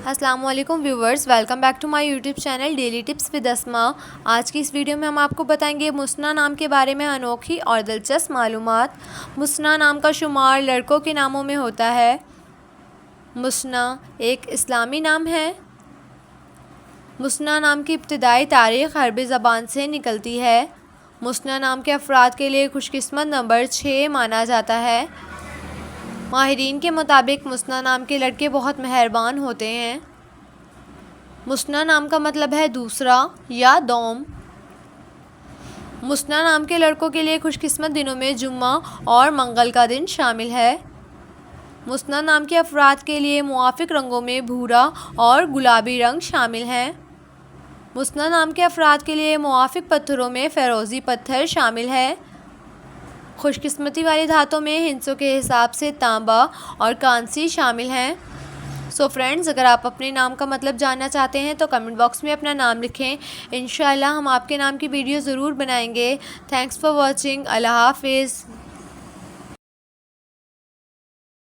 अस्सलाम वालेकुम viewers, welcome back to my YouTube channel daily tips with Asma. आज की इस वीडियो में हम आपको बताएंगे मुसना नाम के बारे में अनोखी और दिलचस्प मालूमात। मुसना नाम का शुमार लड़कों के नामों में होता है। मुसना एक इस्लामी नाम है। मुसना नाम की इब्तिदाई तारीख़ अरबी ज़बान से निकलती है। मुसना नाम के अफराद के लिए खुशकिस्मत नंबर 6 माना जाता है। माहिरीन के मुताबिक मुसना नाम के लड़के बहुत मेहरबान होते हैं। मुसना नाम का मतलब है दूसरा या दौम। मुसना नाम के लड़कों के लिए खुशकिस्मत दिनों में जुम्मा और मंगल का दिन शामिल है। मुसना नाम के अफराद के लिए मुआफिक रंगों में भूरा और गुलाबी रंग शामिल हैं। मुसना नाम के अफराद के लिए मुआफिक पत्थरों में फ़िरोज़ी पत्थर शामिल है। खुशकिस्मती वाली धातों में हिंसों के हिसाब से तांबा और कांसी शामिल हैं। सो फ्रेंड्स, अगर आप अपने नाम का मतलब जानना चाहते हैं तो कमेंट बॉक्स में अपना नाम लिखें। इंशाअल्लाह हम आपके नाम की वीडियो ज़रूर बनाएंगे। Thanks for watching. अल्लाह हाफिज़।